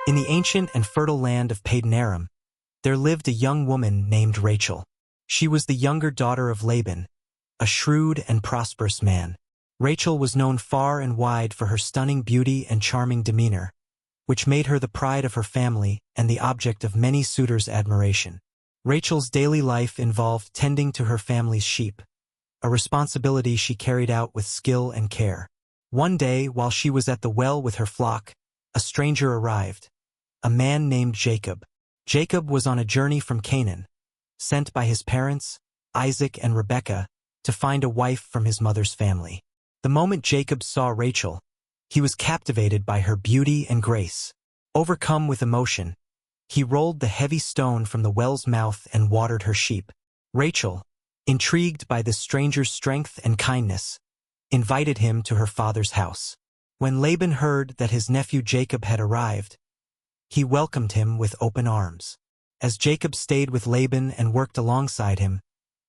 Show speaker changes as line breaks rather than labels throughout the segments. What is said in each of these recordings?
In the ancient and fertile land of Padanaram, there lived a young woman named Rachel. She was the younger daughter of Laban, a shrewd and prosperous man. Rachel was known far and wide for her stunning beauty and charming demeanor, which made her the pride of her family and the object of many suitors' admiration. Rachel's daily life involved tending to her family's sheep, a responsibility she carried out with skill and care. One day, while she was at the well with her flock, a stranger arrived, a man named Jacob. Jacob was on a journey from Canaan, sent by his parents, Isaac and Rebekah, to find a wife from his mother's family. The moment Jacob saw Rachel, he was captivated by her beauty and grace. Overcome with emotion, he rolled the heavy stone from the well's mouth and watered her sheep. Rachel, intrigued by this stranger's strength and kindness, invited him to her father's house. When Laban heard that his nephew Jacob had arrived, he welcomed him with open arms. As Jacob stayed with Laban and worked alongside him,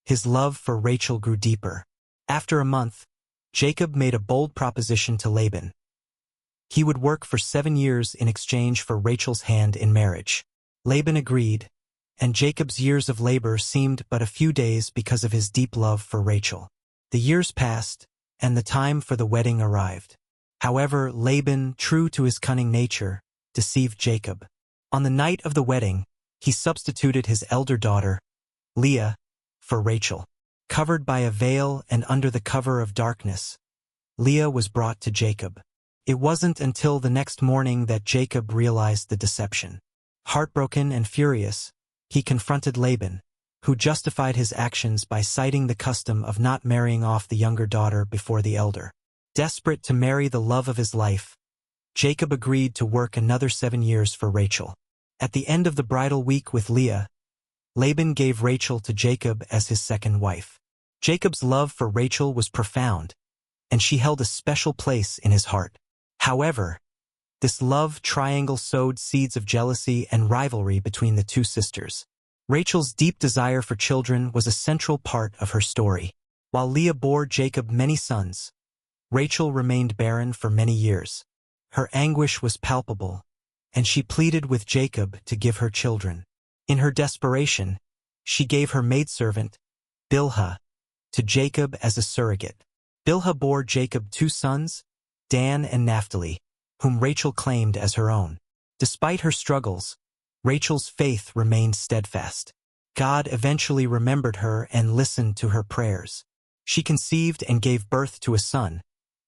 his love for Rachel grew deeper. After a month, Jacob made a bold proposition to Laban. He would work for 7 years in exchange for Rachel's hand in marriage. Laban agreed, and Jacob's years of labor seemed but a few days because of his deep love for Rachel. The years passed, and the time for the wedding arrived. However, Laban, true to his cunning nature, deceived Jacob. On the night of the wedding, he substituted his elder daughter, Leah, for Rachel. Covered by a veil and under the cover of darkness, Leah was brought to Jacob. It wasn't until the next morning that Jacob realized the deception. Heartbroken and furious, he confronted Laban, who justified his actions by citing the custom of not marrying off the younger daughter before the elder. Desperate to marry the love of his life, Jacob agreed to work another 7 years for Rachel. At the end of the bridal week with Leah, Laban gave Rachel to Jacob as his second wife. Jacob's love for Rachel was profound, and she held a special place in his heart. However, this love triangle sowed seeds of jealousy and rivalry between the two sisters. Rachel's deep desire for children was a central part of her story. While Leah bore Jacob many sons, Rachel remained barren for many years. Her anguish was palpable, and she pleaded with Jacob to give her children. In her desperation, she gave her maidservant, Bilhah, to Jacob as a surrogate. Bilhah bore Jacob 2 sons, Dan and Naphtali, whom Rachel claimed as her own. Despite her struggles, Rachel's faith remained steadfast. God eventually remembered her and listened to her prayers. She conceived and gave birth to a son,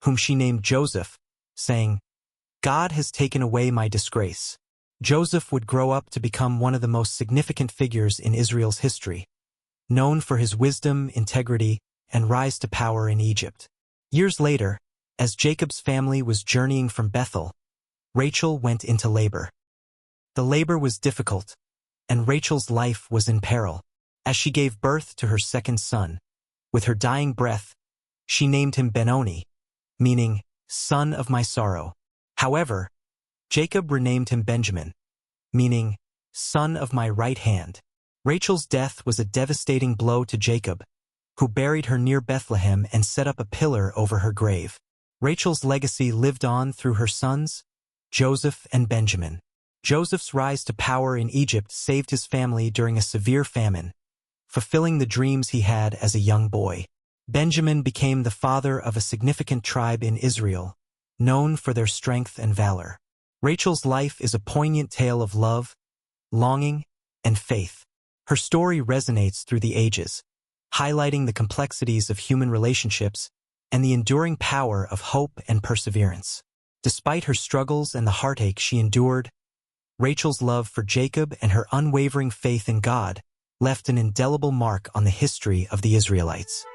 whom she named Joseph, saying, "God has taken away my disgrace." Joseph would grow up to become one of the most significant figures in Israel's history, known for his wisdom, integrity, and rise to power in Egypt. Years later, as Jacob's family was journeying from Bethel, Rachel went into labor. The labor was difficult, and Rachel's life was in peril. As she gave birth to her second son, with her dying breath, she named him Benoni, meaning, "son of my sorrow." However, Jacob renamed him Benjamin, meaning, "son of my right hand." Rachel's death was a devastating blow to Jacob, who buried her near Bethlehem and set up a pillar over her grave. Rachel's legacy lived on through her sons, Joseph and Benjamin. Joseph's rise to power in Egypt saved his family during a severe famine, fulfilling the dreams he had as a young boy. Benjamin became the father of a significant tribe in Israel, known for their strength and valor. Rachel's life is a poignant tale of love, longing, and faith. Her story resonates through the ages, highlighting the complexities of human relationships and the enduring power of hope and perseverance. Despite her struggles and the heartache she endured, Rachel's love for Jacob and her unwavering faith in God left an indelible mark on the history of the Israelites.